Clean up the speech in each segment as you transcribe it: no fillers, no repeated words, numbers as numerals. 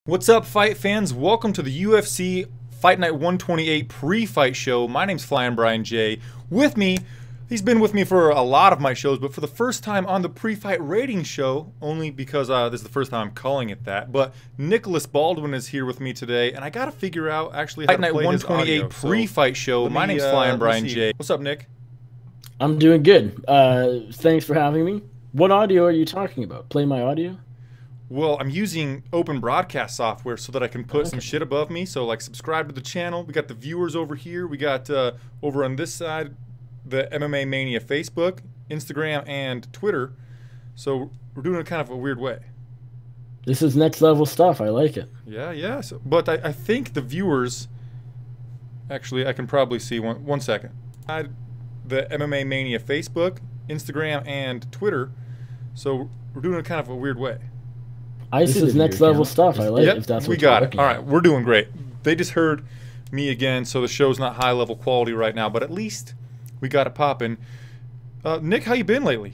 What's up, fight fans? Welcome to the UFC Fight Night 128 pre-fight show. My name's Flying Brian J. With me, he's been with me for a lot of my shows, but for the first time on the pre-fight rating show, only because this is the first time I'm calling it that. But Nicholas Baldwin is here with me today, and I gotta figure out actually how to play Fight Night 128 pre-fight show. My name's Flying Brian J. What's up, Nick? I'm doing good. Thanks for having me. What audio are you talking about? Play my audio? Well, I'm using open broadcast software so that I can put some shit above me. So, like, subscribe to the channel. We got the viewers over here. We got over on this side the MMA Mania Facebook, Instagram, and Twitter. So we're doing it kind of a weird way. This is next level stuff. I like it. Yeah. So, but I think the viewers, actually, I can probably see one second. The MMA Mania Facebook, Instagram, and Twitter. So we're doing it kind of a weird way. This is next level stuff. I like it. If that's what we got it. All right, we're doing great. They just heard me again, so the show's not high level quality right now, but at least we got it popping. Nick, how you been lately?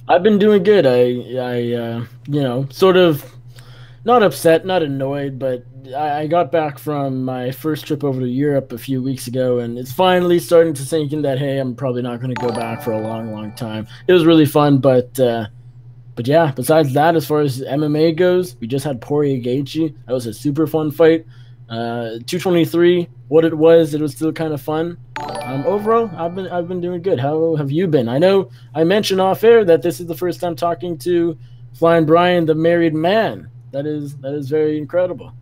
I've been doing good. I you know, sort of not upset, not annoyed, but I got back from my first trip over to Europe a few weeks ago, and it's finally starting to sink in that, hey, I'm probably not going to go back for a long, long time. It was really fun, but yeah, besides that, as far as MMA goes, we just had Poirier Gaethje. That was a super fun fight. 223, what it was still kind of fun. Overall, I've been doing good. How have you been? I know I mentioned off air that this is the first time talking to Flying Brian, the married man. That is very incredible.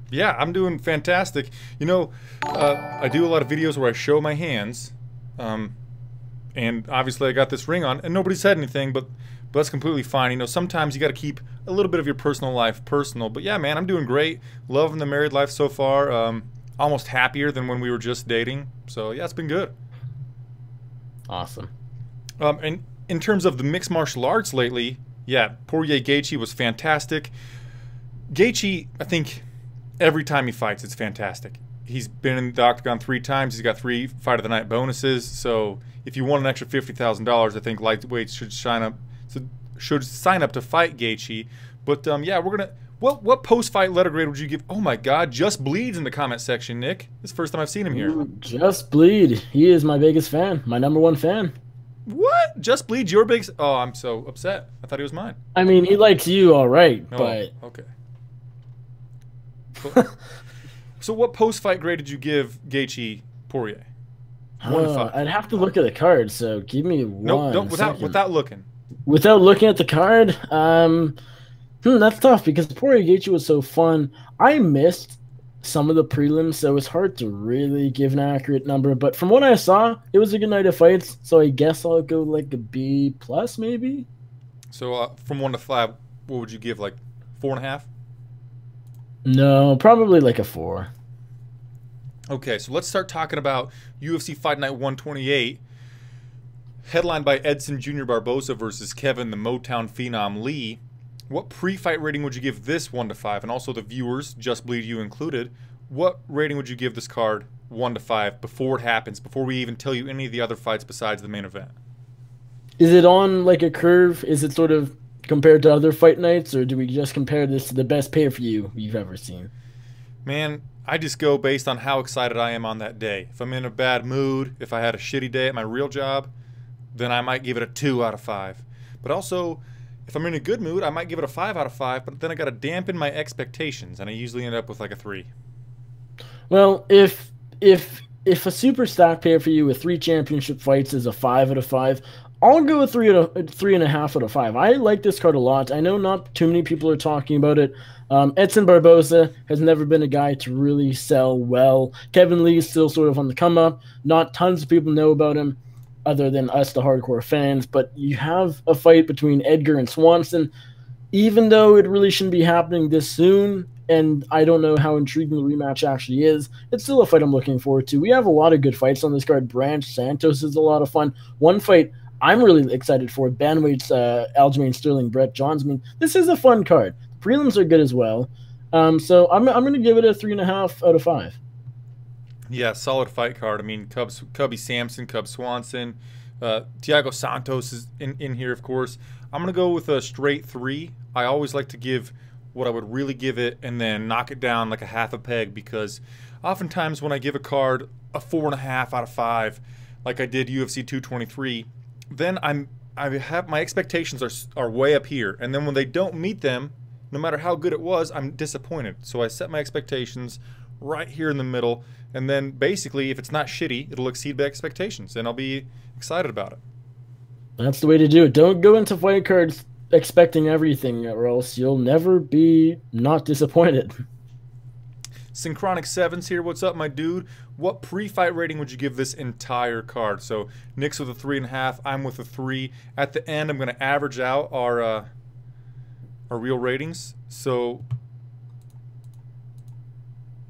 Yeah, I'm doing fantastic. You know, I do a lot of videos where I show my hands, and obviously I got this ring on, and nobody said anything, but that's completely fine. You know, sometimes you got to keep a little bit of your personal life personal. But yeah, man, I'm doing great. Loving the married life so far. Almost happier than when we were just dating. So yeah, it's been good. Awesome. And in terms of the mixed martial arts lately, yeah, Poirier Gaethje was fantastic. Gaethje, I think every time he fights, it's fantastic. He's been in the octagon 3 times. He's got 3 Fight of the Night bonuses. So if you want an extra $50,000, I think lightweights should sign up to fight Gaethje. But yeah, we're gonna. What post-fight letter grade would you give? Oh my God, Just Bleeds in the comment section, Nick. This is the first time I've seen him here. Ooh, Just Bleed. He is my biggest fan. My #1 fan. What? Just Bleed's your biggest? Oh, I'm so upset. I thought he was mine. I mean, he likes you, all right, oh, but okay. So what post-fight grade did you give Gaethje Poirier? 1 to 5. I'd have to look at the card. So give me one. No, without looking. Without looking at the card, that's tough because Poirier Gaethje was so fun. I missed some of the prelims, so it's hard to really give an accurate number. But from what I saw, it was a good night of fights. So I guess I'll go like a B+ maybe. So from 1 to 5, what would you give? Like 4.5? No, probably like a 4. Okay, so let's start talking about UFC Fight Night 128. Headlined by Edson Jr. Barboza versus Kevin the Motown Phenom Lee. What pre-fight rating would you give this 1 to 5? And also the viewers, Just Bleed you included, what rating would you give this card 1 to 5 before it happens, before we even tell you any of the other fights besides the main event? Is it on like a curve? Is it sort of compared to other fight nights, or do we just compare this to the best pay-per-view you've ever seen? Man, I just go based on how excited I am on that day. If I'm in a bad mood, if I had a shitty day at my real job, then I might give it a 2 out of 5. But also, if I'm in a good mood, I might give it a 5 out of 5, but then I got to dampen my expectations, and I usually end up with like a 3. Well, if a super stack pay-per-view with 3 championship fights is a 5 out of 5, I'll go with 3.5 out of 5. I like this card a lot. I know not too many people are talking about it. Edson Barboza has never been a guy to really sell well. Kevin Lee is still sort of on the come-up. Not tons of people know about him, other than us, the hardcore fans. But you have a fight between Edgar and Swanson. Even though it really shouldn't be happening this soon, and I don't know how intriguing the rematch actually is, it's still a fight I'm looking forward to. We have a lot of good fights on this card. Branch Santos is a lot of fun. One fight I'm really excited for, bantamweight's Aljamain Sterling, Brett Johns. I mean, this is a fun card. The prelims are good as well. So I'm going to give it a 3.5 out of 5. Yeah, solid fight card. I mean, Cubby Sampson, Cub Swanson, Tiago Santos is in here, of course. I'm going to go with a straight 3. I always like to give what I would really give it, and then knock it down like a half a peg, because oftentimes when I give a card a 4.5 out of 5, like I did UFC 223, then I have my expectations are way up here, and then when they don't meet them, no matter how good it was, I'm disappointed. So I set my expectations right here in the middle, and then basically if it's not shitty, it'll exceed my expectations, and I'll be excited about it. That's the way to do it. Don't go into fight cards expecting everything, or else you'll never be not disappointed. Synchronic Sevens here. What's up, my dude? What pre-fight rating would you give this entire card? So Nick's with a 3.5. I'm with a 3. At the end, I'm going to average out our real ratings. So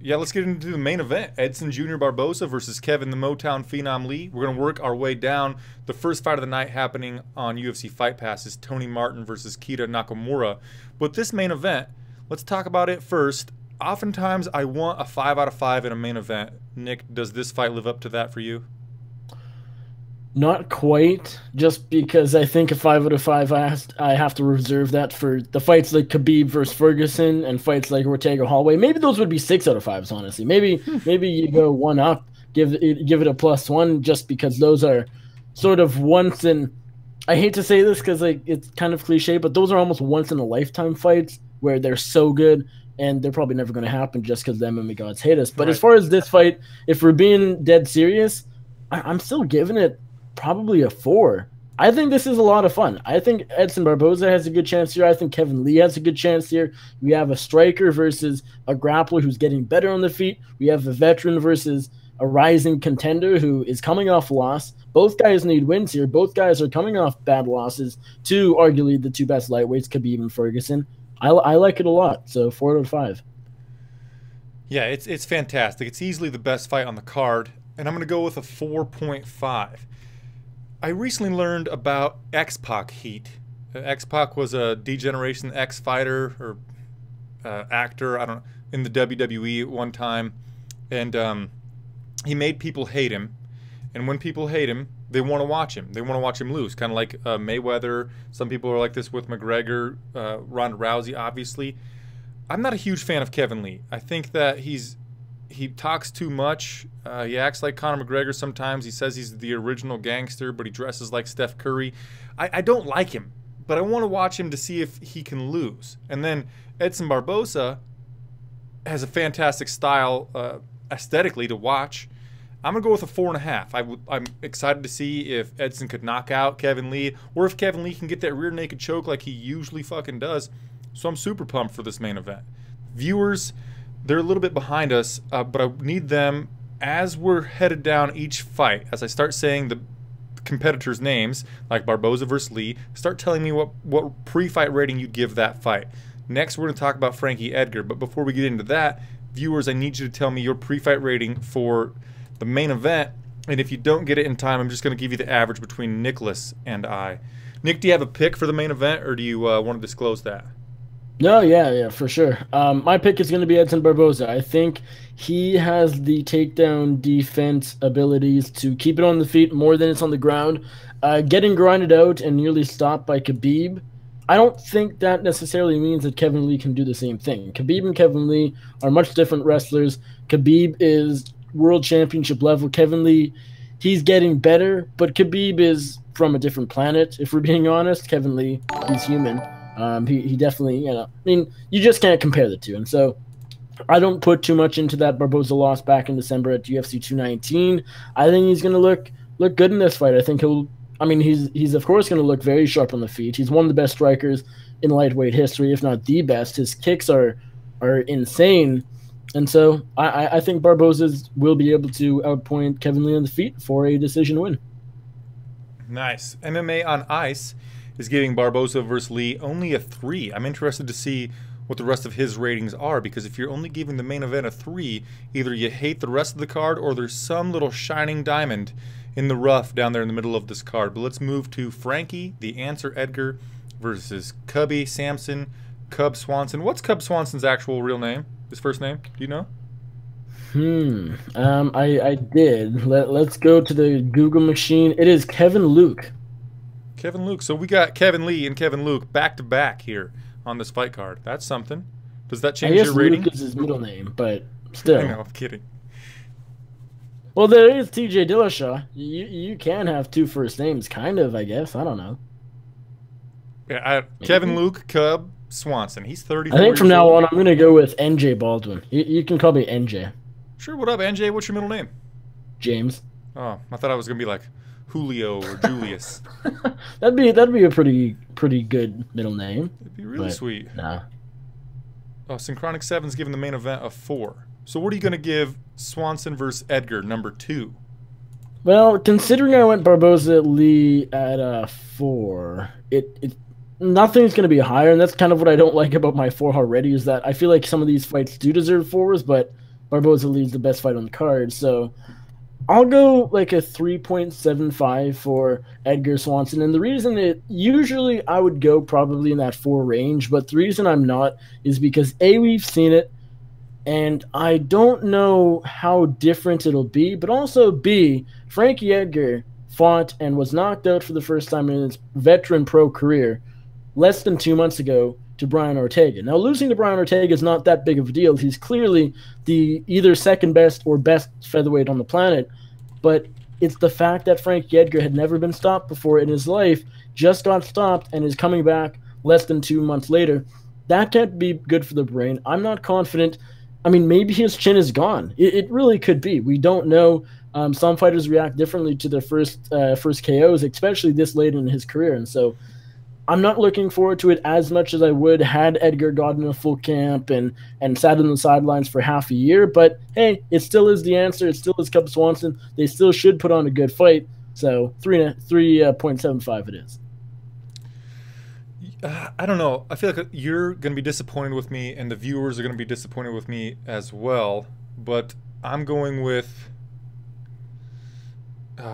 yeah, let's get into the main event. Edson Jr. Barboza versus Kevin the Motown Phenom Lee. We're going to work our way down. The first fight of the night happening on UFC Fight Pass is Tony Martin versus Keita Nakamura. But this main event, let's talk about it first. Oftentimes, I want a 5 out of 5 in a main event. Nick, does this fight live up to that for you? Not quite, just because I think a 5 out of 5, I have to reserve that for the fights like Khabib versus Ferguson and fights like Ortega Holloway. Maybe those would be 6 out of 5s, honestly. Maybe you go one up, give it a +1, just because those are sort of once in. I hate to say this because like it's kind of cliche, but those are almost once in a lifetime fights where they're so good, and they're probably never going to happen just because the MMA gods hate us. But right. As far as this fight, if we're being dead serious, I'm still giving it probably a 4. I think this is a lot of fun. I think Edson Barboza has a good chance here. I think Kevin Lee has a good chance here. We have a striker versus a grappler who's getting better on the feet. We have a veteran versus a rising contender who is coming off a loss. Both guys need wins here. Both guys are coming off bad losses to arguably the two best lightweights, Khabib and Ferguson. I like it a lot, so 4 out of 5. Yeah, it's fantastic. It's easily the best fight on the card, and I'm going to go with a 4.5. I recently learned about X-Pac heat. X-Pac was a D-Generation X fighter or actor, I don't know, in the WWE at one time, and he made people hate him. And when people hate him, they want to watch him. They want to watch him lose, kind of like Mayweather. Some people are like this with McGregor, Ronda Rousey, obviously. I'm not a huge fan of Kevin Lee. I think that he talks too much. He acts like Conor McGregor sometimes. He says he's the original gangster, but he dresses like Steph Curry. I don't like him, but I want to watch him to see if he can lose. And then Edson Barboza has a fantastic style aesthetically to watch. I'm going to go with a 4.5. I'm excited to see if Edson could knock out Kevin Lee, or if Kevin Lee can get that rear naked choke like he usually fucking does. So I'm super pumped for this main event. Viewers, they're a little bit behind us, but I need them as we're headed down each fight. As I start saying the competitors' names, like Barboza versus Lee, start telling me what pre-fight rating you'd give that fight. Next, we're going to talk about Frankie Edgar, but before we get into that, viewers, I need you to tell me your pre-fight rating for the main event, and if you don't get it in time, I'm just going to give you the average between Nicholas and I. Nick, do you have a pick for the main event, or do you want to disclose that? No, yeah, for sure. My pick is going to be Edson Barboza. I think he has the takedown defense abilities to keep it on the feet more than it's on the ground. Getting grinded out and nearly stopped by Khabib, I don't think that necessarily means that Kevin Lee can do the same thing. Khabib and Kevin Lee are much different wrestlers. Khabib is world championship level. Kevin Lee, he's getting better, but Khabib is from a different planet, if we're being honest. Kevin Lee, he's human. He definitely, I mean, you just can't compare the two. And so I don't put too much into that Barboza loss back in December at UFC 219. I think he's going to look good in this fight. I think he's of course going to look very sharp on the feet. He's one of the best strikers in lightweight history, if not the best. His kicks are insane. And so I think Barboza's will be able to outpoint Kevin Lee on the feet for a decision win. Nice. MMA on Ice is giving Barboza versus Lee only a 3. I'm interested to see what the rest of his ratings are, because if you're only giving the main event a 3, either you hate the rest of the card or there's some little shining diamond in the rough down there in the middle of this card. But let's move to Frankie, the Answer Edgar, versus Cubby Sampson, Cub Swanson. What's Cub Swanson's actual real name? His first name? Do you know? I did. Let's go to the Google machine. It is Kevin Luke. Kevin Luke. So we got Kevin Lee and Kevin Luke back to back here on this fight card. That's something. Does that I change guess your rating? Luke is his middle name, but still. I know, I'm kidding. Well, there is TJ Dillashaw. You can have two first names, kind of, I guess. I don't know. Yeah, Kevin Luke, Cub, Swanson. He's 34 I think from years now old. on, I'm going to go with NJ Baldwin. You can call me NJ. Sure, what up, NJ? What's your middle name? James. Oh, I thought I was going to be like Julio or Julius. That'd be a pretty good middle name. It'd be really sweet. Nah. Oh, Synchronic 7's giving the main event a 4. So what are you going to give Swanson versus Edgar, number 2? Well, considering I went Barboza Lee at a 4, nothing's going to be higher, and that's kind of what I don't like about my 4 already, is that I feel like some of these fights do deserve 4s, but Barboza Lee's the best fight on the card, so I'll go like a 3.75 for Edgar Swanson, and the reason usually I would go probably in that 4 range, but the reason I'm not is because A, we've seen it, and I don't know how different it'll be, but also B, Frankie Edgar fought and was knocked out for the first time in his veteran pro career less than 2 months ago to Brian Ortega. Now, losing to Brian Ortega is not that big of a deal. He's clearly the either second best or best featherweight on the planet, but it's the fact that Frankie Edgar had never been stopped before in his life, just got stopped, and is coming back less than 2 months later. That can't be good for the brain. I'm not confident. I mean, maybe his chin is gone. It really could be. We don't know. Some fighters react differently to their first KOs, especially this late in his career. And so I'm not looking forward to it as much as I would had Edgar gotten a full camp and sat on the sidelines for half a year. But, hey, it still is the answer. It still is Cub Swanson. They still should put on a good fight. So 3.75 it is. I don't know. I feel like you're going to be disappointed with me, and the viewers are going to be disappointed with me as well. But I'm going with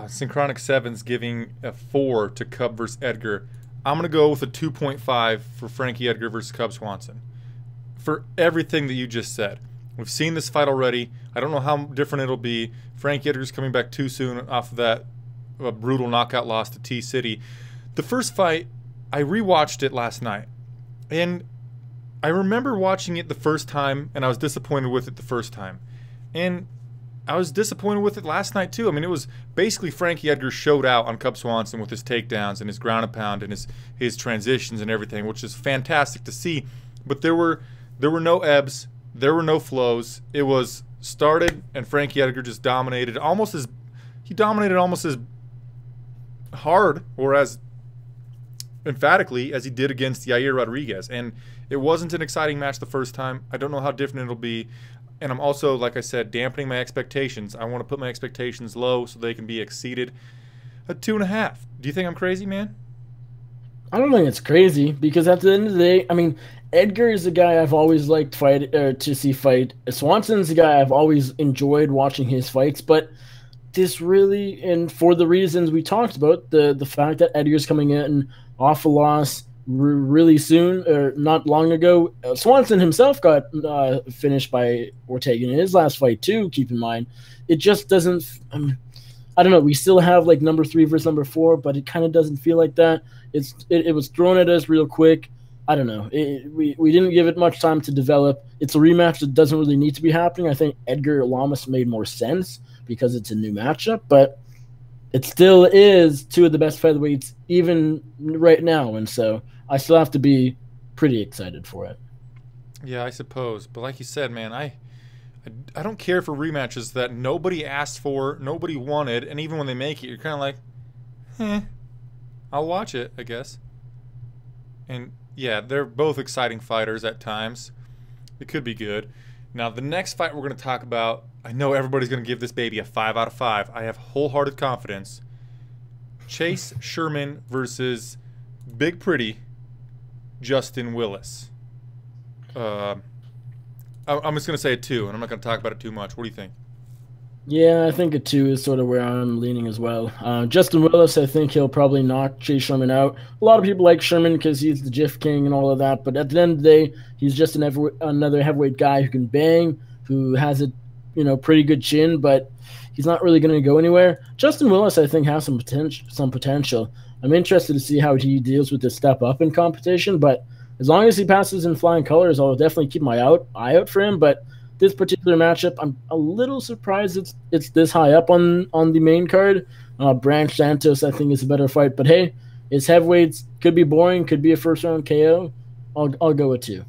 Synchronic 7's giving a 4 to Cub versus Edgar. I'm going to go with a 2.5 for Frankie Edgar versus Cub Swanson. For everything that you just said. We've seen this fight already. I don't know how different it'll be. Frankie Edgar's coming back too soon off of that brutal knockout loss to T-City. The first fight, I rewatched it last night, and I remember watching it the first time, and I was disappointed with it the first time, and I was disappointed with it last night too. I mean, it was basically Frankie Edgar showed out on Cub Swanson with his takedowns and his ground and pound and his transitions and everything, which is fantastic to see. But there were no ebbs, there were no flows. It was started, and Frankie Edgar just dominated almost as hard or as emphatically as he did against Yair Rodriguez. And it wasn't an exciting match the first time. I don't know how different it'll be. And I'm also, like I said, dampening my expectations. I want to put my expectations low so they can be exceeded. A 2.5. Do you think I'm crazy, man? I don't think it's crazy, because at the end of the day, I mean, Edgar is a guy I've always liked to see fight. Swanson's a guy I've always enjoyed watching his fights, but this really, and for the reasons we talked about, the fact that Edgar's coming in off a loss really soon, or not long ago. Swanson himself got finished by Ortega in his last fight too, keep in mind. It just doesn't, I don't know, we still have like number 3 versus number 4, but it kind of doesn't feel like that. It was thrown at us real quick. I don't know. We didn't give it much time to develop. It's a rematch that doesn't really need to be happening. I think Edgar Lamas made more sense because it's a new matchup, but it still is 2 of the best featherweights even right now, and so I still have to be pretty excited for it. Yeah, I suppose. But like you said, man, I don't care for rematches that nobody asked for, nobody wanted, and even when they make it, you're kind of like, I'll watch it, I guess. And yeah, they're both exciting fighters at times. It could be good. Now, the next fight we're going to talk about, I know everybody's going to give this baby a 5 out of 5. I have wholehearted confidence. Chase Sherman versus Big Pretty Justin Willis. I'm just going to say a 2, and I'm not going to talk about it too much. What do you think? Yeah, I think a 2 is sort of where I'm leaning as well. Justin Willis, I think he'll probably knock Chase Sherman out. A lot of people like Sherman because he's the GIF king and all of that, but at the end of the day, he's just another heavyweight guy who can bang, who has a pretty good chin, but he's not really going to go anywhere. Justin Willis, I think, has some potential. I'm interested to see how he deals with the step up in competition, but as long as he passes in flying colors, I'll definitely keep my eye out for him. But this particular matchup, I'm a little surprised it's this high up on the main card. Branch Santos, I think, is a better fight. But hey, it's heavyweights. Could be boring. Could be a first-round KO. I'll go with 2.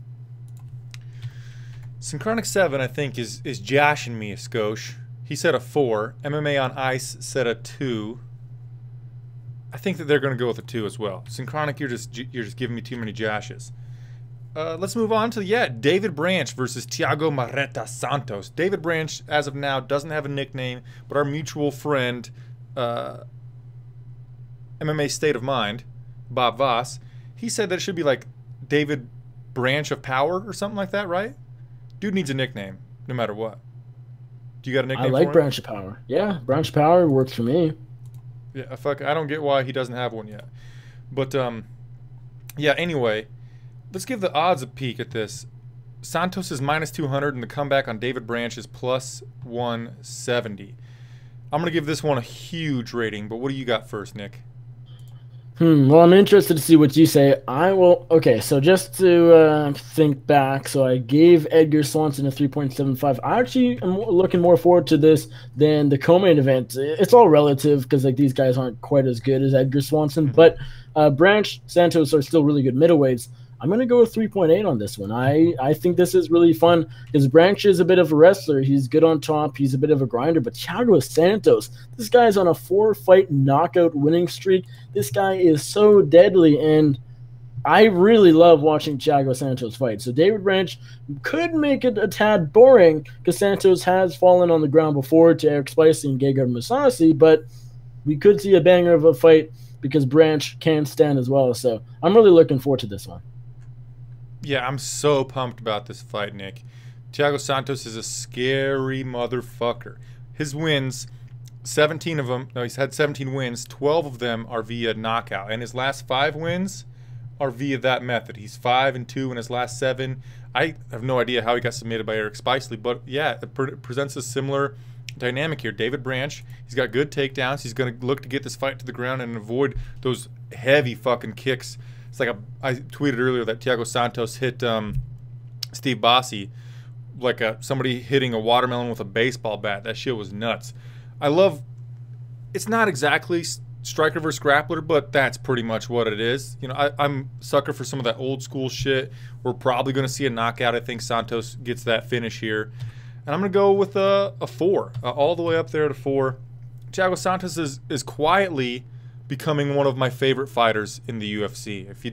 Synchronic 7, I think, is joshing me a skosh. He said a 4. MMA on Ice said a 2. I think that they're going to go with a 2 as well. Synchronic, you're just giving me too many joshes. Let's move on to, David Branch versus Tiago Marreta Santos. David Branch, as of now, doesn't have a nickname, but our mutual friend, MMA State of Mind, Bob Voss, he said that it should be like David Branch of Power or something like that, right? Dude needs a nickname, no matter what. Do you got a nickname I like for him? Branch of Power. Yeah, Branch of Power works for me. Yeah, I don't get why he doesn't have one yet. But, anyway, let's give the odds a peek at this. Santos is -200, and the comeback on David Branch is +170. I'm going to give this one a huge rating, but what do you got first, Nick? Well, I'm interested to see what you say. Okay, so just to think back, so I gave Edgar Swanson a 3.75. I actually am looking more forward to this than the co-main event. It's all relative because these guys aren't quite as good as Edgar Swanson, but Branch, Santos are still really good middleweights. I'm going to go with 3.8 on this one. I think this is really fun because Branch is a bit of a wrestler. He's good on top. He's a bit of a grinder. But Thiago Santos, this guy's on a 4-fight knockout winning streak. This guy is so deadly, and I really love watching Thiago Santos fight. So David Branch could make it a tad boring because Santos has fallen on the ground before to Eric Spicey and Gegard Mousasi, but we could see a banger of a fight because Branch can stand as well. So I'm really looking forward to this one. Yeah, I'm so pumped about this fight, Nick. Thiago Santos is a scary motherfucker. His wins, 17 of them, no, he's had 17 wins, 12 of them are via knockout. And his last 5 wins are via that method. He's 5-2 in his last 7. I have no idea how he got submitted by Eric Spicely, but yeah, it presents a similar dynamic here. David Branch, he's got good takedowns. He's going to look to get this fight to the ground and avoid those heavy fucking kicks. It's like I tweeted earlier that Thiago Santos hit Steve Bossie like somebody hitting a watermelon with a baseball bat. That shit was nuts. It's not exactly striker versus grappler, but that's pretty much what it is. You know, I'm a sucker for some of that old school shit. We're probably going to see a knockout. I think Santos gets that finish here. And I'm going to go with a 4, all the way up there to 4. Thiago Santos is quietly becoming one of my favorite fighters in the UFC. If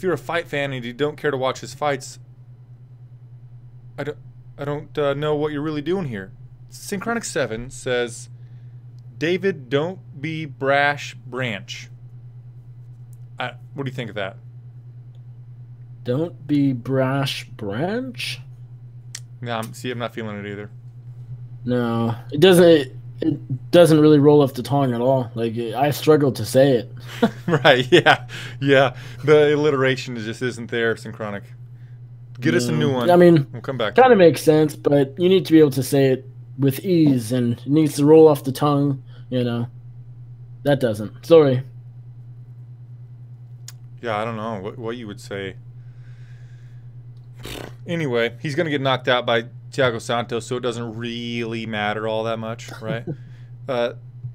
you're a fight fan and you don't care to watch his fights, I don't know what you're really doing here. Synchronic 7 says, David, don't be brash, Branch. What do you think of that? Don't be brash, Branch? No, I'm not feeling it either. No, it doesn't. It doesn't really roll off the tongue at all. Like, I struggle to say it. Right, yeah. The alliteration just isn't there, Synchronic. Get us a new one. I mean, we'll come back. Kind of makes sense, but you need to be able to say it with ease, and it needs to roll off the tongue, That doesn't. Sorry. Yeah, I don't know what you would say. Anyway, he's going to get knocked out by Thiago Santos, so it doesn't really matter all that much, right?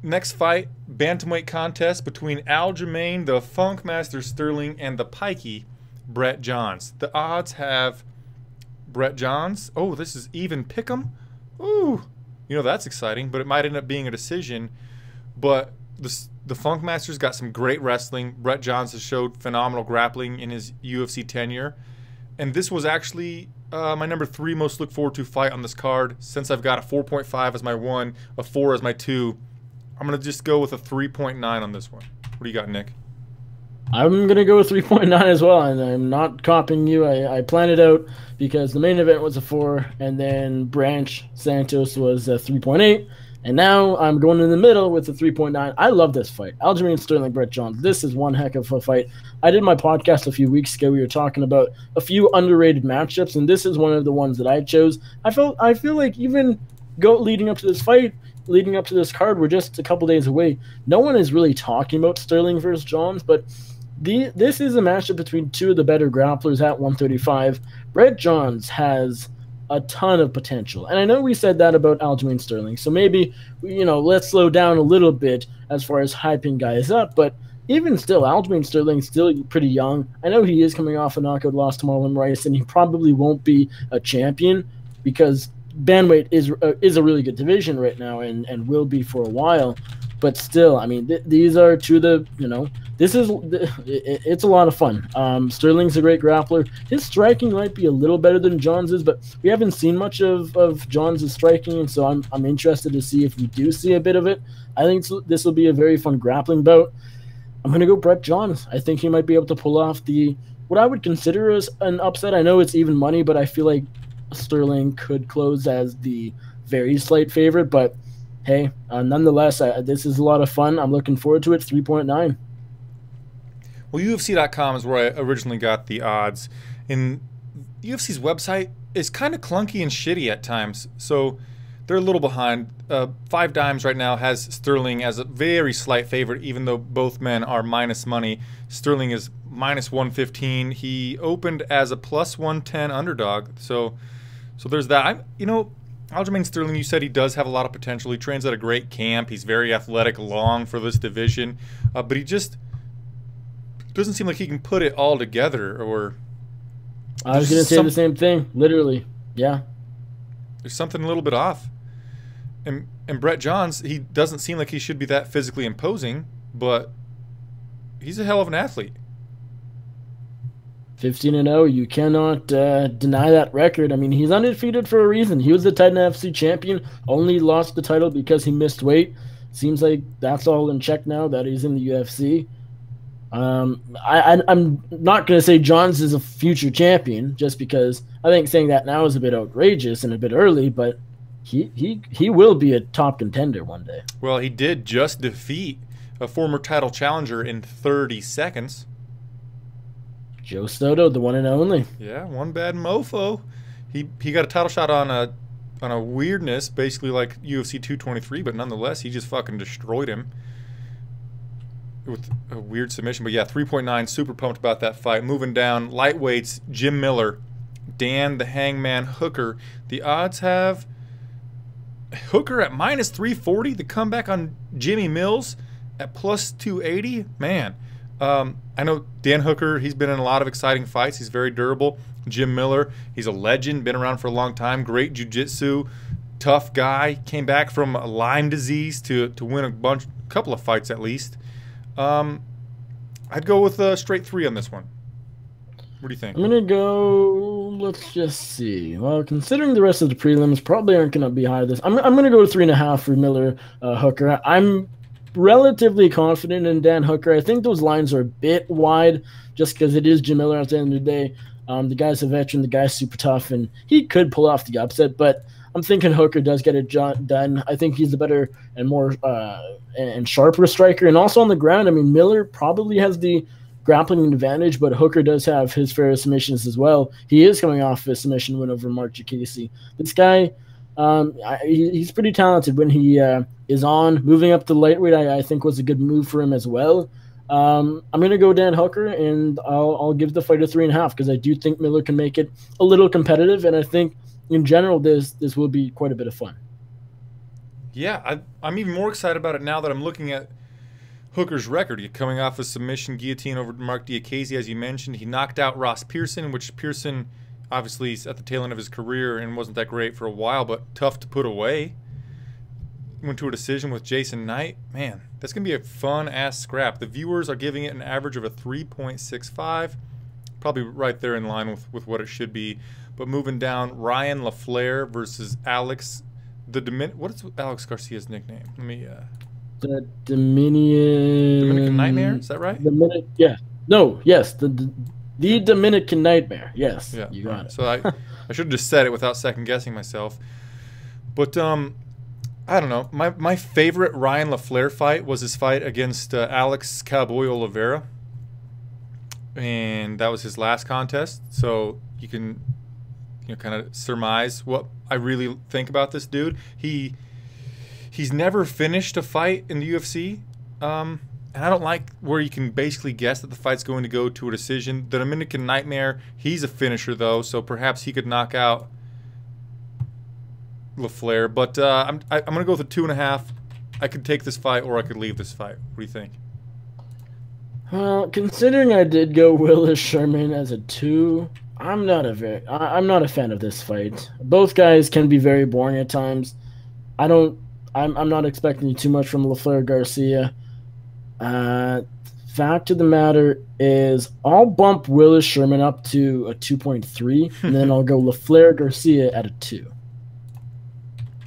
Next fight, bantamweight contest between Aljamain, the Funkmaster Sterling, and the Pikey, Brett Johns. The odds have Brett Johns. Oh, this is even pick'em. Ooh, that's exciting, but it might end up being a decision. But the Funkmaster's got some great wrestling. Brett Johns has showed phenomenal grappling in his UFC tenure. And this was actually my number 3 most look forward to fight on this card. Since I've got a 4.5 as my 1, a 4 as my 2, I'm going to just go with a 3.9 on this one. What do you got, Nick? I'm going to go with 3.9 as well, and I'm not copying you. I planned it out because the main event was a 4, and then Branch Santos was a 3.8. And now I'm going in the middle with a 3.9. I love this fight. Aljamain Sterling, Brett Johns. This is one heck of a fight. I did my podcast a few weeks ago. We were talking about a few underrated matchups, and this is one of the ones that I chose. I feel like even leading up to this fight, leading up to this card, we're just a couple days away. No one is really talking about Sterling versus Johns, but this is a matchup between two of the better grapplers at 135. Brett Johns has a ton of potential, and I know we said that about Aljamain Sterling, so maybe, let's slow down a little bit as far as hyping guys up, but even still, Aljamain Sterling's still pretty young. I know he is coming off a knockout loss to Marlon Rice, and he probably won't be a champion because bantamweight is a really good division right now, and will be for a while. But still, I mean, these are two of the, it's a lot of fun. Sterling's a great grappler. His striking might be a little better than Johns', but we haven't seen much of Johns' striking, and so I'm interested to see if we do see a bit of it. I think this will be a very fun grappling bout. I'm going to go Brett Johns. I think he might be able to pull off what I would consider as an upset. I know it's even money, but I feel like Sterling could close as the very slight favorite, but hey, nonetheless, this is a lot of fun. I'm looking forward to it. 3.9. Well, UFC.com is where I originally got the odds. And UFC's website is kind of clunky and shitty at times, so they're a little behind. 5 Dimes right now has Sterling as a very slight favorite, even though both men are minus money. Sterling is minus 115. He opened as a plus 110 underdog, so there's that. Aljamain Sterling, you said he does have a lot of potential. He trains at a great camp. He's very athletic, long for this division, but he just doesn't seem like he can put it all together. Or I was going to say the same thing, literally. Yeah, there's something a little bit off. And Brett Johns, he doesn't seem like he should be that physically imposing, but he's a hell of an athlete. 15-0, you cannot deny that record. I mean, he's undefeated for a reason. He was the Titan FC champion, only lost the title because he missed weight. Seems like that's all in check now that he's in the UFC. I'm not going to say Johns is a future champion, just because I think saying that now is a bit outrageous and a bit early, but he will be a top contender one day. Well, he did just defeat a former title challenger in 30 seconds. Joe Soto, the one and only. Yeah, one bad mofo. He got a title shot on a weirdness, basically like UFC 223, but nonetheless, he just fucking destroyed him with a weird submission. But yeah, 3.9, super pumped about that fight. Moving down, lightweights, Jim Miller, Dan the Hangman Hooker. The odds have Hooker at minus 340. The comeback on Jimmy Mills at plus 280. Man. I know Dan Hooker, he's been in a lot of exciting fights. He's very durable. Jim Miller, he's a legend, been around for a long time. Great jiu-jitsu, tough guy. Came back from Lyme disease to win a couple of fights at least. I'd go with a straight 3 on this one. What do you think? I'm going to go, let's just see. Well, considering the rest of the prelims probably aren't going to be high this. I'm going to go 3.5 for Miller Hooker. I'm relatively confident in Dan Hooker. I think those lines are a bit wide just because it is Jim Miller at the end of the day. The guy's a veteran. The guy's super tough, and he could pull off the upset, but I'm thinking Hooker does get it done. I think he's the better and more and sharper striker. And also on the ground, I mean, Miller probably has the grappling advantage, but Hooker does have his fair submissions as well. He is coming off a submission win over Mark Jacasey. This guy, he's pretty talented when he is on. Moving up to lightweight, I think was a good move for him as well. I'm going to go Dan Hooker, and I'll give the fight a 3.5 because I do think Miller can make it a little competitive, and I think in general this will be quite a bit of fun. Yeah, I'm even more excited about it now that I'm looking at Hooker's record. He's coming off a submission guillotine over Mark Diakiese, as you mentioned. He knocked out Ross Pearson, which Pearson obviously is at the tail end of his career and wasn't that great for a while, but tough to put away. Went to a decision with Jason Knight. Man, that's going to be a fun-ass scrap. The viewers are giving it an average of a 3.65. Probably right there in line with what it should be. But moving down, Ryan LaFleur versus Alex the Demint. What is Alex Garcia's nickname? Let me. The Dominican Nightmare. Is that right? Yeah. No. Yes. The Dominican Nightmare. Yes. Yeah. You got it. So I should have just said it without second guessing myself. But I don't know. My favorite Ryan LaFleur fight was his fight against Alex Cowboy Oliveira, and that was his last contest. So you can kind of surmise what I really think about this dude. He's never finished a fight in the UFC, And I don't like where you can basically guess that the fight's going to go to a decision. The Dominican Nightmare, he's a finisher, though, so perhaps he could knock out Flair. But I'm going to go with a 2.5. I could take this fight or I could leave this fight. What do you think? Well, considering I did go Willis Sherman as a 2, I'm not a fan of this fight. Both guys can be very boring at times. I'm not expecting too much from LaFleur Garcia. Fact of the matter is, I'll bump Willis Sherman up to a 2.3, and then I'll go LaFleur Garcia at a 2.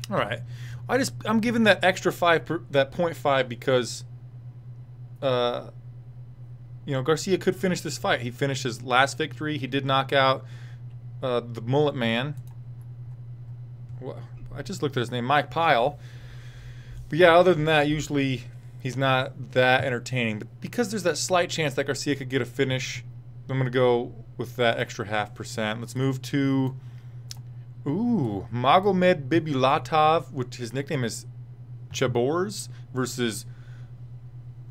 All right, I'm giving that extra 0.5 because, Garcia could finish this fight. He finished his last victory. He did knock out the Mullet Man. I just looked at his name, Mike Pyle. But yeah, other than that, usually he's not that entertaining. But because there's that slight chance that Garcia could get a finish, I'm going to go with that extra 0.5%. Let's move to Magomed Bibulatov, which his nickname is Chabors, versus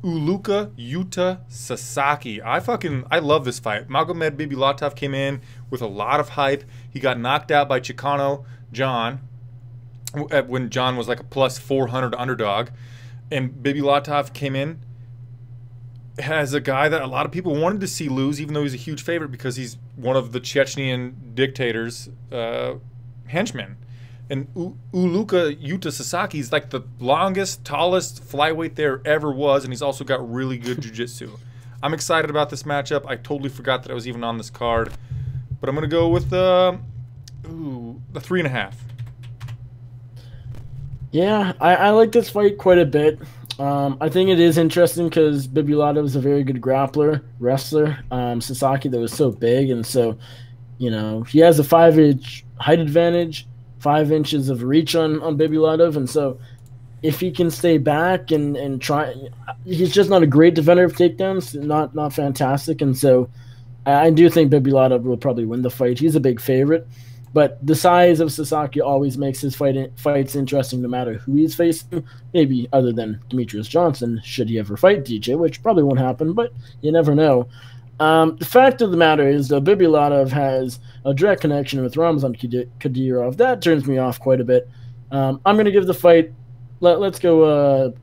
Luca Yuta Sasaki. I love this fight. Magomed Bibulatov came in with a lot of hype. He got knocked out by Chicano John when John was like a plus 400 underdog. And Bibulatov came in as a guy that a lot of people wanted to see lose, even though he's a huge favorite because he's one of the Chechnyan dictators' henchmen. And Luca Yuta Sasaki is like the longest, tallest flyweight there ever was, and he's also got really good jiu-jitsu. I'm excited about this matchup. I totally forgot that I was even on this card. But I'm going to go with the 3.5. Yeah, I like this fight quite a bit. I think it is interesting because Bibulatov is a very good wrestler. Sasaki, though, is so big, and so, he has a 5-inch height advantage, 5 inches of reach on Bibulatov, and so if he can stay back and try, he's just not a great defender of takedowns, not fantastic, and so I do think Bibulatov will probably win the fight. He's a big favorite. But the size of Sasaki always makes his fights interesting no matter who he's facing, maybe other than Demetrius Johnson, should he ever fight DJ, which probably won't happen, but you never know. The fact of the matter is, though, Bibulatov has a direct connection with Ramzan Kadyrov. That turns me off quite a bit. I'm going to give the fight, let's go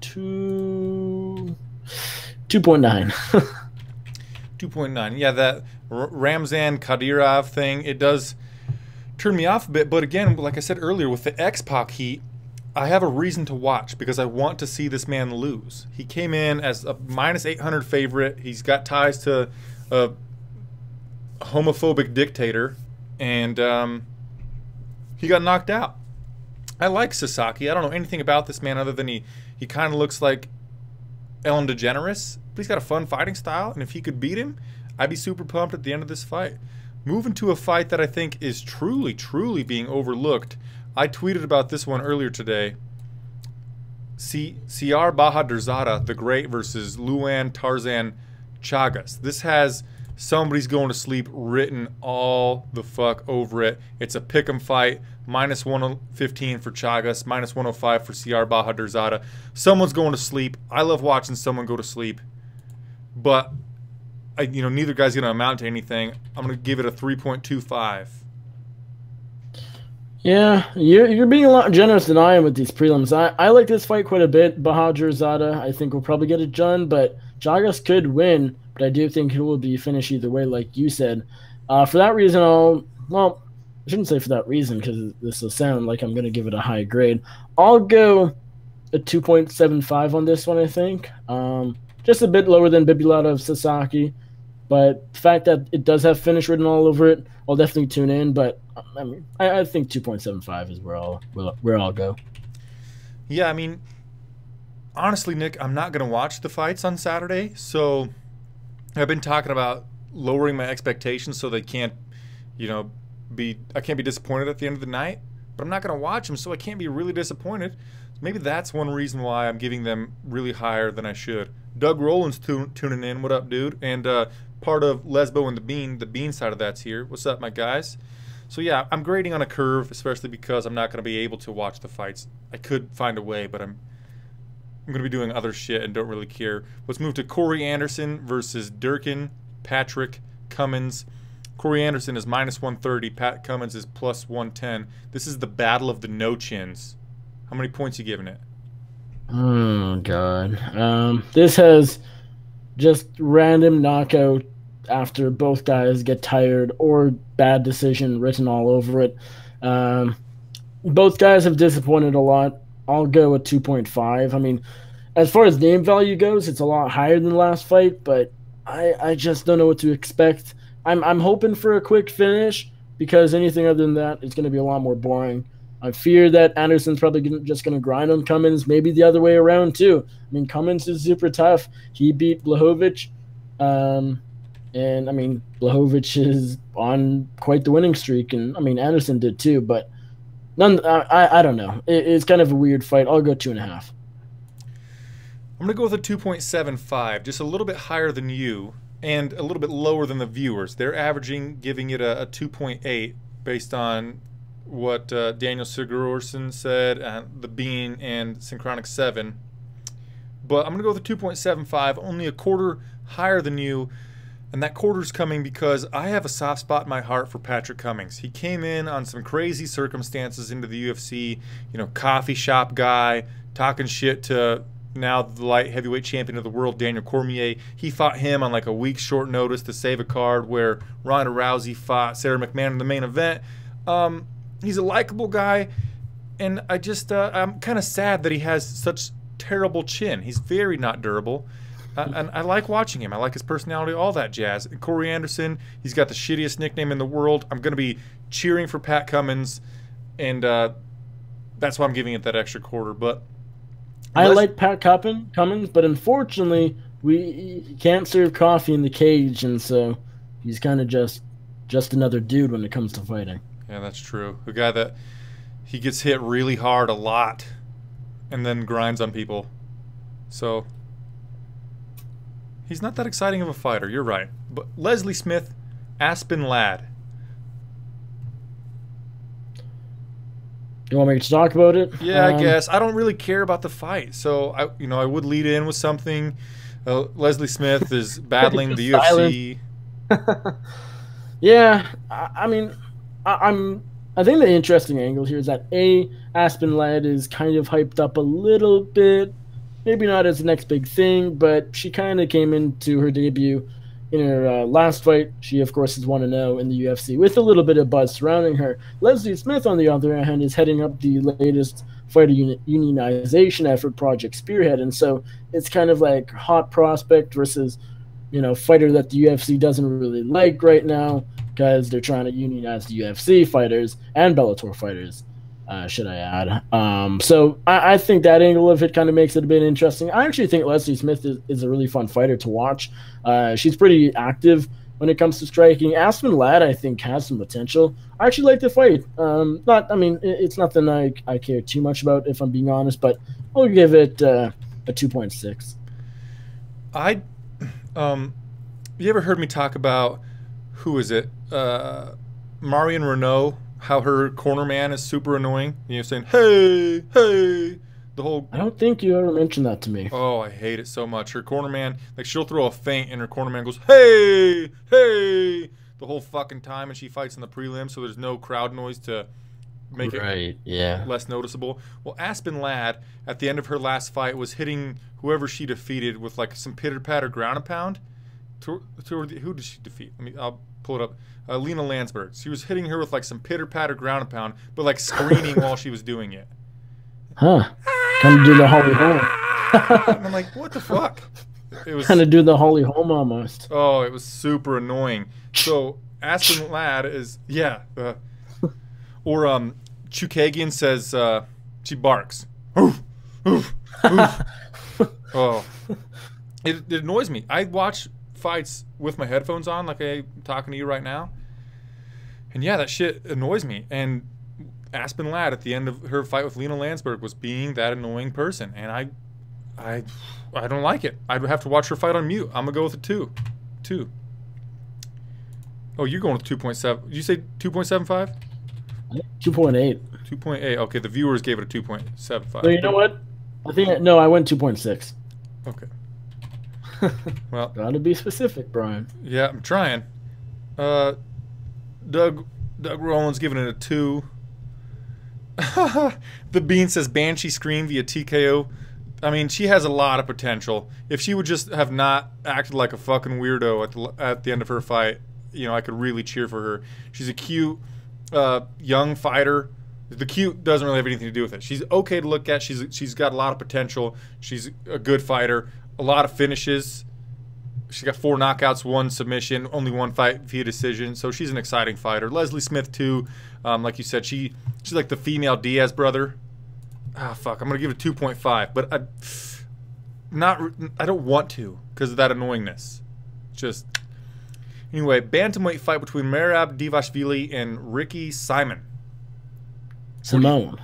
2.9. 2.9. Yeah, that Ramzan Kadyrov thing, it does turn me off a bit. But again, like I said earlier, with the X-Pac heat, I have a reason to watch because I want to see this man lose. He came in as a minus 800 favorite. He's got ties to a homophobic dictator, and he got knocked out. I like Sasaki. I don't know anything about this man other than he kind of looks like Ellen DeGeneres, but he's got a fun fighting style, and if he could beat him, I'd be super pumped at the end of this fight. Moving to a fight that I think is truly, truly being overlooked. I tweeted about this one earlier today. Bahador Zara, the Great, versus Luann Tarzan Chagas. This has somebody's going to sleep written all the fuck over it. It's a pick'em fight. Minus 115 for Chagas, minus 105 for Bahador Zara. Someone's going to sleep. I love watching someone go to sleep. But neither guy's going to amount to anything. I'm going to give it a 3.25. Yeah, you're being a lot generous than I am with these prelims. I like this fight quite a bit. Bahador Zada, I think, will probably get it done, but Chagas could win, but I do think it will be finished either way, like you said. For that reason, I shouldn't say for that reason because this will sound like I'm going to give it a high grade. I'll go a 2.75 on this one, I think. Just a bit lower than Bibulatov Sasaki. But the fact that it does have finish written all over it, I'll definitely tune in. But I think 2.75 is where I'll go. Yeah, honestly, Nick, I'm not going to watch the fights on Saturday. So I've been talking about lowering my expectations so they can't, I can't be disappointed at the end of the night. But I'm not going to watch them, so I can't be really disappointed. Maybe that's one reason why I'm giving them really higher than I should. Doug Rowland's tuning in. What up, dude? And part of Lesbo and the Bean side of that's here. What's up, my guys? So yeah, I'm grading on a curve, especially because I'm not going to be able to watch the fights. I could find a way, but I'm going to be doing other shit and don't really care. Let's move to Corey Anderson versus Durkin, Patrick, Cummins. Corey Anderson is -130. Pat Cummins is +110. This is the battle of the no-chins. How many points you giving it? Oh, God. This has just random knockout after both guys get tired or bad decision written all over it. Both guys have disappointed a lot. I'll go with 2.5. I mean, as far as name value goes, it's a lot higher than the last fight, but I just don't know what to expect. I'm hoping for a quick finish because anything other than that is going to be a lot more boring. I fear that Anderson's probably just going to grind on Cummins, maybe the other way around too. I mean, Cummins is super tough. He beat Blachowicz, and I mean, Blachowicz is on quite the winning streak, and I mean, Anderson did too, but I don't know. It's kind of a weird fight. I'll go 2.5. I'm going to go with a 2.75, just a little bit higher than you and a little bit lower than the viewers. They're averaging, giving it a 2.8 based on what Daniel Sigurdsson said, The Bean, and Synchronic 7. But I'm going to go with a 2.75, only a quarter higher than you. And that quarter's coming because I have a soft spot in my heart for Patrick Cummins. He came in on some crazy circumstances into the UFC, you know, coffee shop guy, talking shit to now the light heavyweight champion of the world, Daniel Cormier. He fought him on like a week's short notice to save a card where Ronda Rousey fought Sarah McMahon in the main event. He's a likable guy, and I'm kind of sad that he has such terrible chin. He's very not durable. And I like watching him. I like his personality, all that jazz. And Corey Anderson, he's got the shittiest nickname in the world. I'm going to be cheering for Pat Cummins, and that's why I'm giving it that extra quarter. But I like Pat Cummins, but unfortunately, he can't serve coffee in the cage, and so he's kind of just another dude when it comes to fighting. Yeah, that's true. The guy that he gets hit really hard a lot and then grinds on people. So he's not that exciting of a fighter. You're right. But Leslie Smith, Aspen Ladd. You want me to talk about it? Yeah, I guess. I don't really care about the fight. So, I would lead in with something. Leslie Smith is battling the UFC. Yeah, I mean, I think the interesting angle here is that Aspen Ladd is kind of hyped up a little bit. Maybe not as the next big thing, but she kind of came into her debut in her last fight. She, of course, is 1-0 in the UFC with a little bit of buzz surrounding her. Leslie Smith, on the other hand, is heading up the latest fighter unionization effort, Project Spearhead, and so it's kind of like hot prospect versus, fighter that the UFC doesn't really like right now because they're trying to unionize the UFC fighters and Bellator fighters. Should I add? So I think that angle of it kind of makes it a bit interesting. I actually think Leslie Smith is a really fun fighter to watch. She's pretty active when it comes to striking. Aspen Ladd, I think, has some potential. I actually like the fight. It's nothing I care too much about, if I'm being honest, but I'll give it a 2.6. You ever heard me talk about, who is it? Marion Renault. How her corner man is super annoying. Saying, hey, the whole... I don't think you ever mentioned that to me. Oh, I hate it so much. Her corner man, she'll throw a feint and her corner man goes, hey, the whole fucking time, and she fights in the prelim, so there's no crowd noise to make it less noticeable. Well, Aspen Ladd, at the end of her last fight, was hitting whoever she defeated with some pitter-patter ground and pound. Who did she defeat? I'll pull it up. Lena Landsberg. She was hitting her with some pitter-patter ground and pound, but screaming while she was doing it. Huh. Kind of do the Holly Holm. And I'm like, what the fuck? It was kind of do the Holly Holm almost. Oh, it was super annoying. So Aspen Ladd is or Chukagian says she barks. Oof, oof, oof. Oh, it annoys me. I watch fights with my headphones on, like I'm talking to you right now, and yeah, that shit annoys me. And Aspen Ladd, at the end of her fight with Lena Landsberg, was being that annoying person, and I don't like it. I'd have to watch her fight on mute. I'm gonna go with a 2. Oh, you're going with 2.7. Did you say 2.75? 2.8. 2.8. Okay, the viewers gave it a 2.75. So you know what? I went 2.6. Okay. Well, gotta be specific, Brian. Yeah, I'm trying. Doug Rowland's giving it a 2. The Bean says Banshee scream via TKO. I mean, she has a lot of potential. If she would just have not acted like a fucking weirdo at the end of her fight, you know, I could really cheer for her. She's a cute, young fighter. The cute doesn't really have anything to do with it. She's okay to look at. She's got a lot of potential. She's a good fighter. A lot of finishes. She's got 4 knockouts, 1 submission, only 1 fight via decision. So she's an exciting fighter. Leslie Smith too, like you said, she's like the female Diaz brother. Fuck, I'm gonna give it a 2.5, but I don't want to because of that annoyingness. Just anyway, bantamweight fight between Merab Dvalishvili and Ricky Simon. Simone,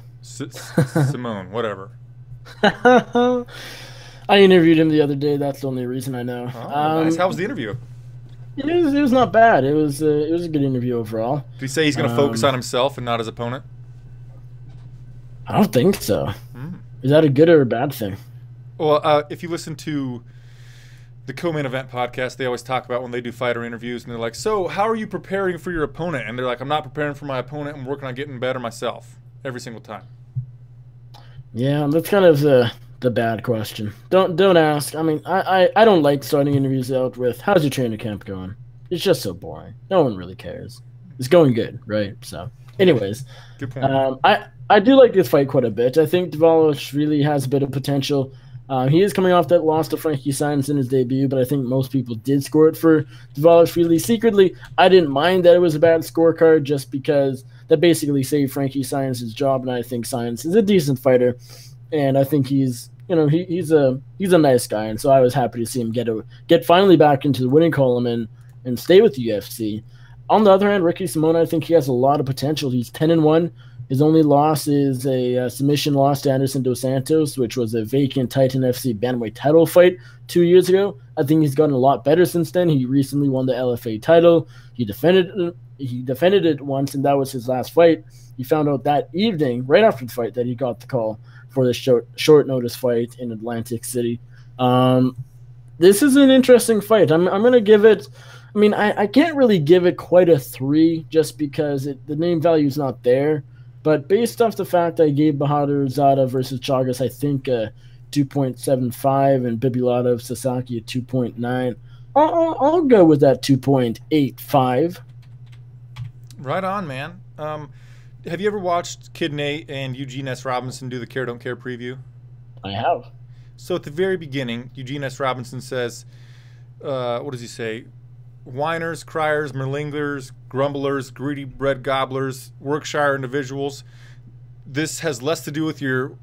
whatever. I interviewed him the other day. That's the only reason I know. Oh, nice. How was the interview? It was not bad. It was a good interview overall. Did he say he's going to focus on himself and not his opponent? I don't think so. Is that a good or a bad thing? Well, if you listen to the Co-Main Event podcast, they always talk about when they do fighter interviews, and they're like, so how are you preparing for your opponent? And they're like, I'm not preparing for my opponent. I'm working on getting better myself every single time. Yeah, that's kind of the bad question. Don't ask. I mean, I don't like starting interviews out with, how's your training camp going? It's just so boring. No one really cares. It's going good, right? So, anyways. Good point. I do like this fight quite a bit. I think Dvalishvili has a bit of potential. He is coming off that loss to Frankie Saenz in his debut, but I think most people did score it for Dvalishvili. Secretly, I didn't mind that it was a bad scorecard just because that basically saved Frankie Saenz's job, and I think Saenz is a decent fighter, and I think he's a nice guy, and so I was happy to see him get finally back into the winning column and stay with the UFC. On the other hand, Ricky Simone, I think he has a lot of potential. He's 10-1. His only loss is a submission loss to Anderson dos Santos, which was a vacant Titan FC bantamweight title fight 2 years ago. I think he's gotten a lot better since then. He recently won the LFA title. He defended it once, and that was his last fight. He found out that evening, right after the fight, that he got the call for the short notice fight in Atlantic City. This is an interesting fight. I'm going to give it. I mean, I can't really give it quite a 3 just because the name value is not there. But based off the fact I gave Bahador Zara versus Chagas, I think 2.75 and Bibilata Sasaki at 2.9. I'll go with that 2.85. Right on, man. Have you ever watched Kid Nate and Eugene S. Robinson do the Care Don't Care preview? I have. So at the very beginning, Eugene S. Robinson says, what does he say? Whiners, criers, malingerers, grumblers, greedy bread gobblers, Workshire individuals. This has less to do with your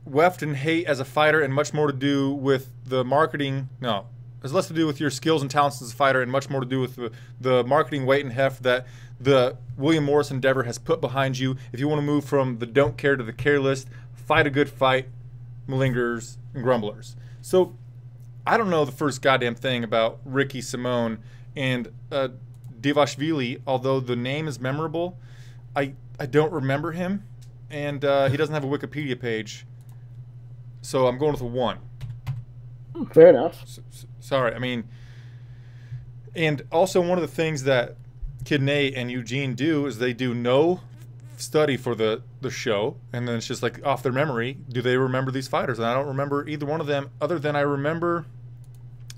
weft and hate as a fighter and much more to do with the marketing. No, it has less to do with your skills and talents as a fighter and much more to do with the marketing weight and heft that the William Morris endeavor has put behind you. If you want to move from the don't care to the care list, fight a good fight, malingerers and grumblers. So I don't know the first goddamn thing about Ricky Simone and Dvalishvili, although the name is memorable. I don't remember him, and he doesn't have a Wikipedia page, so I'm going with a 1. Fair enough. Sorry, I mean, and also one of the things that Kid Nate and Eugene do is they do no study for the show, and then it's just like off their memory, do they remember these fighters? And I don't remember either one of them, other than I remember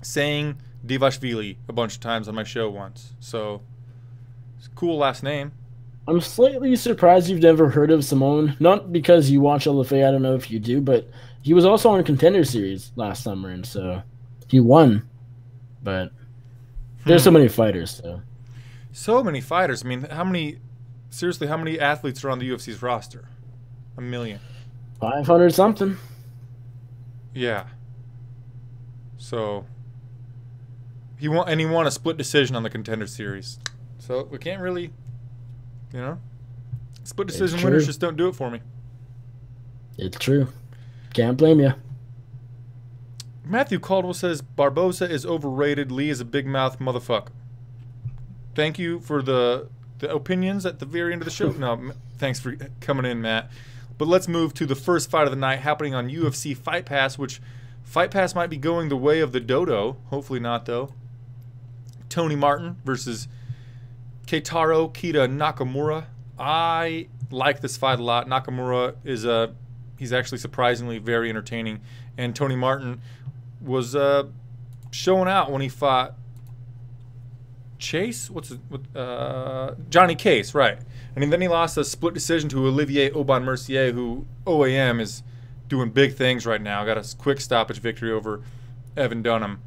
saying Dvalishvili a bunch of times on my show once. So it's a cool last name. I'm slightly surprised you've never heard of Simone. Not because you watch LFA, I don't know if you do, but he was also on Contender Series last summer, and so he won. But there's so many fighters. So many fighters. I mean, how many athletes are on the UFC's roster? 1 million. 500 something. Yeah. So he won a split decision on the Contender Series. So we can't really, split decision winners just don't do it for me. It's true. Can't blame you. Matthew Caldwell says Barboza is overrated. Lee is a big mouth motherfucker. Thank you for the opinions at the very end of the show. No, thanks for coming in, Matt. But let's move to the first fight of the night happening on UFC Fight Pass, which Fight Pass might be going the way of the dodo. Hopefully not, though. Tony Martin versus Keita Nakamura. I like this fight a lot. Nakamura is he's actually surprisingly very entertaining, and Tony Martin was showing out when he fought Chase. Johnny Case, right? And then he lost a split decision to Olivier Aubin-Mercier, who OAM is doing big things right now. Got a quick stoppage victory over Evan Dunham.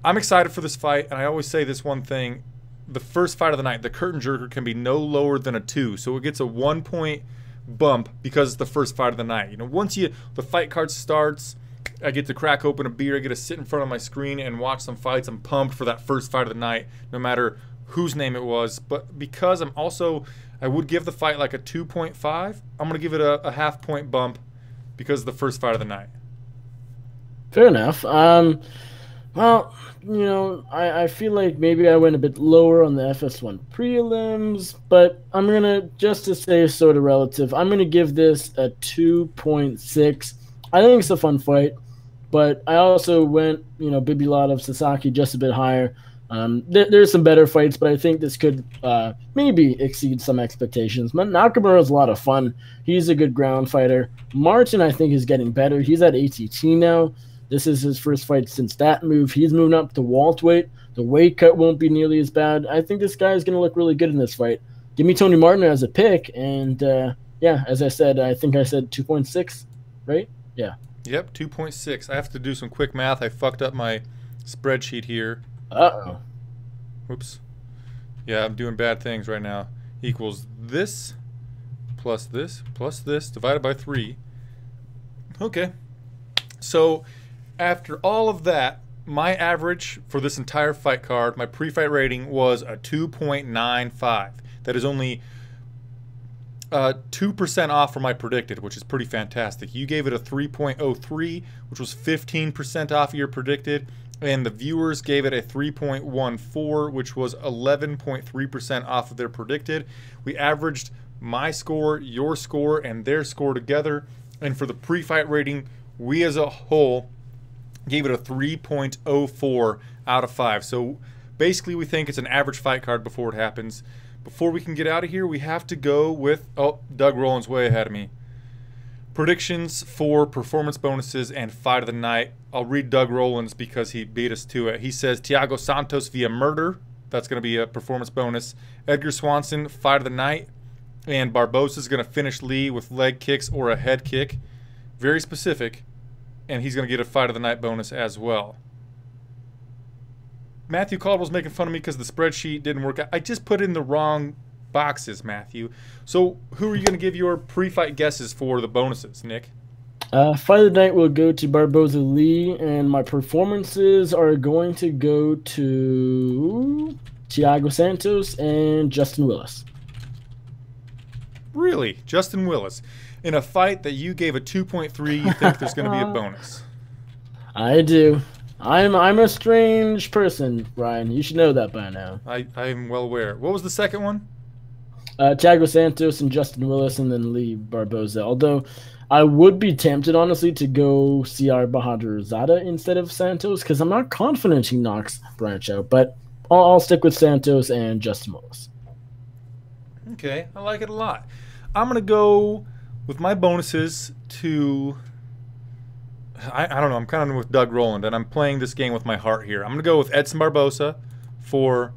I'm excited for this fight, and I always say this one thing. The first fight of the night, the curtain jerker can be no lower than a 2, so it gets a 1-point bump because it's the first fight of the night. You know, once the fight card starts, I get to crack open a beer, I get to sit in front of my screen and watch some fights. I'm pumped for that first fight of the night, no matter whose name it was. But because I would give the fight like a 2.5, I'm going to give it a half-point bump because of the first fight of the night. Fair enough. Well, you know, I feel like maybe I went a bit lower on the FS1 prelims, but I'm going to, just to say sort of relative, I'm going to give this a 2.6. I think it's a fun fight, but I also went, you know, Bibilov Sasaki just a bit higher. There's some better fights, but I think this could maybe exceed some expectations. Nakamura is a lot of fun. He's a good ground fighter. Martin, I think, is getting better. He's at ATT now. This is his first fight since that move. He's moving up to welterweight. The weight cut won't be nearly as bad. I think this guy is going to look really good in this fight. Give me Tony Martin as a pick, and yeah, as I said, I think I said 2.6, right? Yeah. Yep, 2.6. I have to do some quick math. I fucked up my spreadsheet here. Uh-oh. Whoops. Yeah, I'm doing bad things right now. Equals this plus this divided by 3. Okay. So after all of that, my average for this entire fight card, my pre-fight rating was a 2.95. That is only 2% off from my predicted, which is pretty fantastic. You gave it a 3.03, which was 15% off of your predicted, and the viewers gave it a 3.14, which was 11.3% off of their predicted. We averaged my score, your score, and their score together, and for the pre-fight rating, we as a whole gave it a 3.04 out of 5. So basically we think it's an average fight card before it happens. Before we can get out of here, we have to go with, oh, Doug Rowland's way ahead of me. Predictions for performance bonuses and fight of the night. I'll read Doug Rowland's because he beat us to it. He says Tiago Santos via murder. That's going to be a performance bonus. Edgar Swanson, fight of the night. And Barboza is going to finish Lee with leg kicks or a head kick. Very specific. And he's going to get a fight of the night bonus as well. Matthew Caldwell's making fun of me because the spreadsheet didn't work out. I just put in the wrong boxes, Matthew. So who are you going to give your pre-fight guesses for the bonuses, Nick? Fight of the night will go to Barboza Lee, and my performances are going to go to Tiago Santos and Justin Willis. Really? Justin Willis. In a fight that you gave a 2.3, you think there's going to be a bonus? I do. I'm a strange person, Ryan. You should know that by now. I'm well aware. What was the second one? Tiago Santos and Justin Willis, and then Lee Barboza. Although I would be tempted, honestly, to go CR Bahador Zara instead of Santos, because I'm not confident he knocks Branch out. But I'll stick with Santos and Justin Willis. Okay, I like it a lot. I'm going to go with my bonuses to... I don't know. I'm kind of with Doug Rowland, and I'm playing this game with my heart here. I'm going to go with Edson Barboza for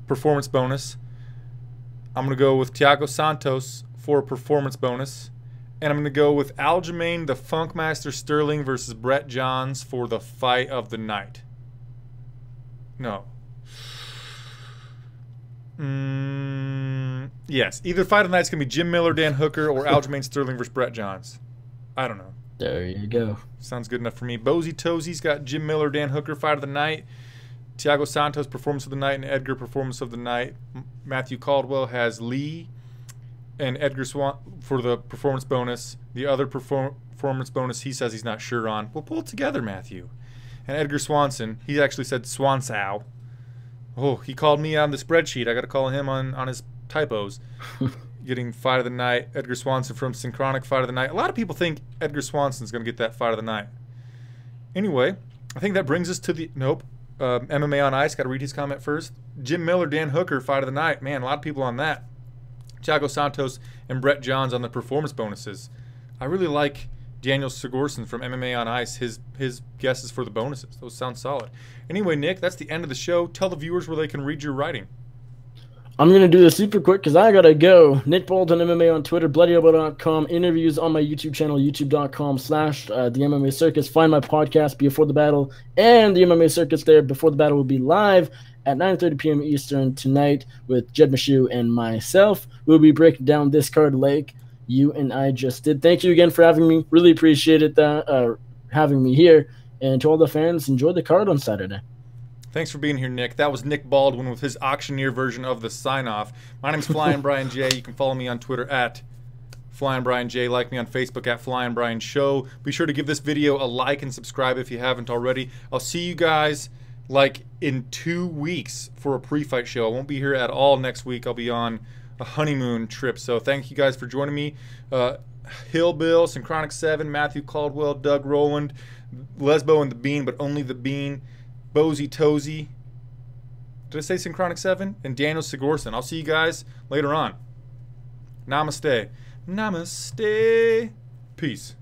performance bonus. I'm going to go with Tiago Santos for performance bonus. And I'm going to go with Aljamain the Funkmaster Sterling versus Brett Johns for the fight of the night. No. Yes. Either fight of the night is going to be Jim Miller, Dan Hooker, or Aljamain Sterling versus Brett Johns. I don't know. There you go. Sounds good enough for me. Bozy Tozie's got Jim Miller, Dan Hooker, fight of the night. Tiago Santos, performance of the night, and Edgar, performance of the night. Matthew Caldwell has Lee and Edgar Swan for the performance bonus. The other performance bonus he says he's not sure on. We'll pull it together, Matthew. And Edgar Swanson, he actually said Swansow. Oh, he called me on the spreadsheet. I got to call him on his typos. getting fight of the night. Edgar Swanson from Synchronic, fight of the night. A lot of people think Edgar Swanson's going to get that fight of the night. Anyway, I think that brings us to the... Nope. MMA on Ice. Got to read his comment first. Jim Miller, Dan Hooker, fight of the night. Man, a lot of people on that. Tiago Santos and Brett Johns on the performance bonuses. I really like Daniel Sigurdsson from MMA on Ice. His guesses for the bonuses. Those sound solid. Anyway, Nick, that's the end of the show. Tell the viewers where they can read your writing. I'm going to do this super quick because I got to go. Nick Bolton, MMA on Twitter, BloodyElbow.com, interviews on my YouTube channel, youtube.com/The MMA Circus. Find my podcast, Before the Battle, and The MMA Circus there. Before the Battle will be live at 9:30 p.m. Eastern tonight with Jed Mashu and myself. We'll be breaking down this card like you and I just did. Thank you again for having me. Really appreciated that, having me here. And to all the fans, enjoy the card on Saturday. Thanks for being here, Nick. That was Nick Baldwin with his auctioneer version of the sign-off. My name's Flying Brian J. You can follow me on Twitter at Flying Brian J. Like me on Facebook at Flying Brian Show. Be sure to give this video a like and subscribe if you haven't already. I'll see you guys like in 2 weeks for a pre-fight show. I won't be here at all next week. I'll be on a honeymoon trip. So thank you guys for joining me. Hillbill, Synchronic 7, Matthew Caldwell, Doug Rowland, Lesbo and the Bean, but only the Bean, Bozy Tozy. Did I say Synchronic 7? And Daniel Sigurdsson. I'll see you guys later on. Namaste. Namaste. Peace.